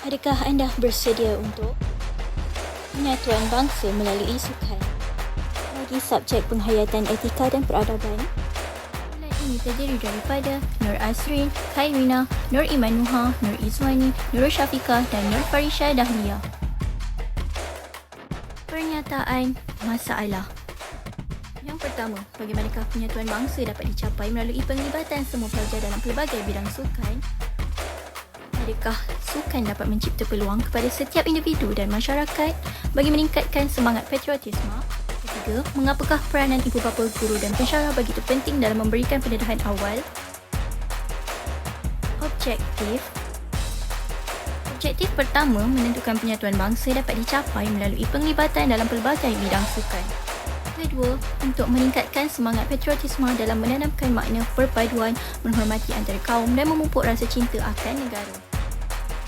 Adakah anda bersedia untuk penyatuan bangsa melalui sukan bagi subjek penghayatan etika dan peradaban? Bulan ini terdiri daripada Nur Asrin, Khairina, Nur Imanuha, Nur Izwani, Nur Syafiqah dan Nur Farisha Dahlia. Pernyataan masalah. Yang pertama, bagaimanakah penyatuan bangsa dapat dicapai melalui penglibatan semua pelajar dalam pelbagai bidang sukan? Adakah sukan dapat mencipta peluang kepada setiap individu dan masyarakat bagi meningkatkan semangat patriotisme? Ketiga, mengapakah peranan ibu bapa, guru dan pensyarah begitu penting dalam memberikan pendedahan awal? Objektif pertama menentukan penyatuan bangsa dapat dicapai melalui penglibatan dalam pelbagai bidang sukan. Kedua, untuk meningkatkan semangat patriotisme dalam menanamkan makna perpaduan, menghormati antara kaum dan memupuk rasa cinta akan negara.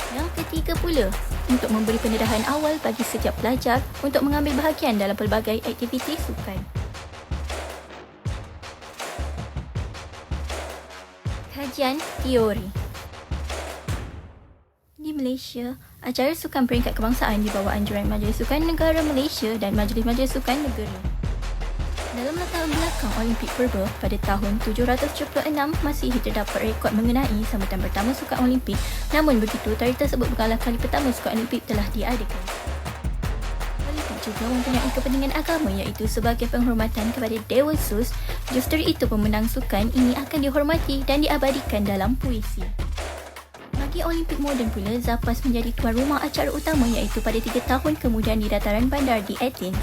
Yang ketiga pula, untuk memberi pendedahan awal bagi setiap pelajar untuk mengambil bahagian dalam pelbagai aktiviti sukan. Kajian teori. Di Malaysia, acara sukan peringkat kebangsaan di bawah anjuran Majlis Sukan Negara Malaysia dan Majlis-Majlis Sukan Negeri. Dalam latar belakang Olimpik Purba pada tahun 776 masih terdapat rekod mengenai sambutan pertama Sukan Olimpik, namun begitu tarikh tersebut bukanlah kali pertama Sukan Olimpik telah diadakan. Olimpik juga mempunyai kepentingan agama iaitu sebagai penghormatan kepada Dewa Zeus. Justru itu pemenang sukan ini akan dihormati dan diabadikan dalam puisi. Bagi Olimpik moden pula, Zapas menjadi tuan rumah acara utama iaitu pada 3 tahun kemudian di dataran bandar di Athens.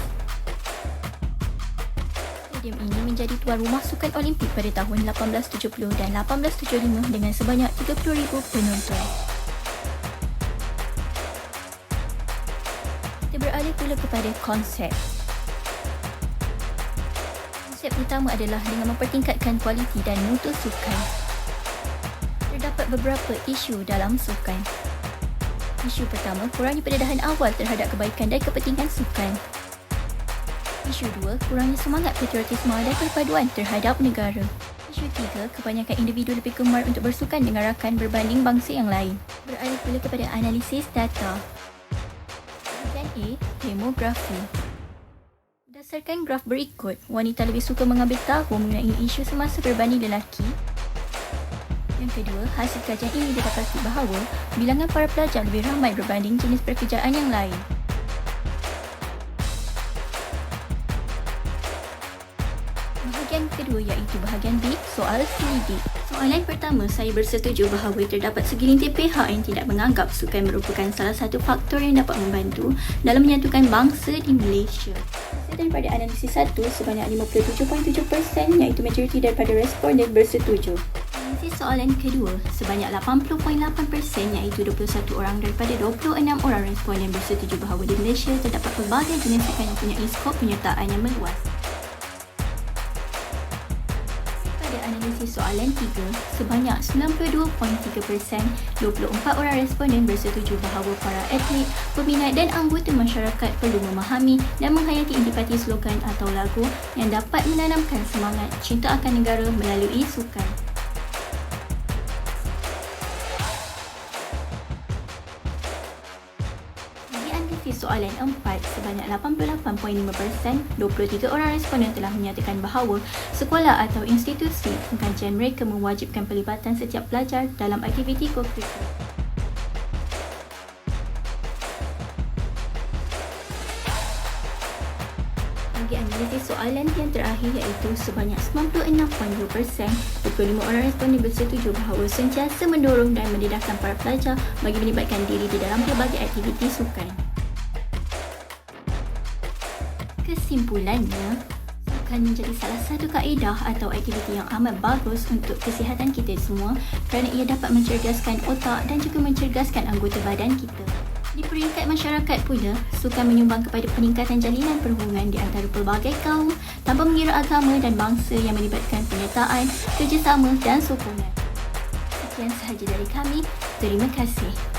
Stadium ini menjadi tuan rumah Sukan Olimpik pada tahun 1870 dan 1875 dengan sebanyak 30,000 penonton. Kita beralih pula kepada konsep. Konsep utama adalah dengan mempertingkatkan kualiti dan mutu sukan. Terdapat beberapa isu dalam sukan. Isu pertama, kurangnya pendedahan awal terhadap kebaikan dan kepentingan sukan. Isu 2, kurangnya semangat patriotisme dan perpaduan terhadap negara. Isu 3, kebanyakan individu lebih gemar untuk bersukan dengan rakan berbanding bangsa yang lain. Beralih pula kepada analisis data. Bahagian A, demografi. Berdasarkan graf berikut, wanita lebih suka mengambil tahu mengenai isu semasa berbanding lelaki. Yang kedua, hasil kajian ini didapati bahawa bilangan para pelajar lebih ramai berbanding jenis pekerjaan yang lain. Bahagian kedua iaitu bahagian B, soal selidik. Soalan pertama, saya bersetuju bahawa terdapat segelintir pihak yang tidak menganggap sukan merupakan salah satu faktor yang dapat membantu dalam menyatukan bangsa di Malaysia. Hasil daripada analisis 1, sebanyak 57.7% iaitu majoriti daripada responden bersetuju. Analisis soalan kedua, sebanyak 80.8% iaitu 21 orang daripada 26 orang responden bersetuju bahawa di Malaysia terdapat pelbagai jenis sukan yang punya skop penyertaan yang meluas. Analisis soalan 3, sebanyak 92.3%, 24 orang responden bersetuju bahawa para atlet, peminat dan anggota masyarakat perlu memahami dan menghayati intipati slogan atau lagu yang dapat menanamkan semangat cinta akan negara melalui sukan. Soalan 4, sebanyak 88.5%, 23 orang responden telah menyatakan bahawa sekolah atau institusi pengajian mereka mewajibkan pelibatan setiap pelajar dalam aktiviti co-curricular. Bagi analisis soalan yang terakhir iaitu sebanyak 96.2%, 25 orang responden bersetuju bahawa sentiasa mendorong dan mendedahkan para pelajar bagi melibatkan diri di dalam pelbagai aktiviti sukan. Kesimpulannya, sukan menjadi salah satu kaedah atau aktiviti yang amat bagus untuk kesihatan kita semua kerana ia dapat mencerdaskan otak dan juga mencerdaskan anggota badan kita. Di peringkat masyarakat pula, sukan menyumbang kepada peningkatan jalinan perhubungan di antara pelbagai kaum tanpa mengira agama dan bangsa yang melibatkan penyertaan, kerjasama dan sokongan. Sekian sahaja dari kami. Terima kasih.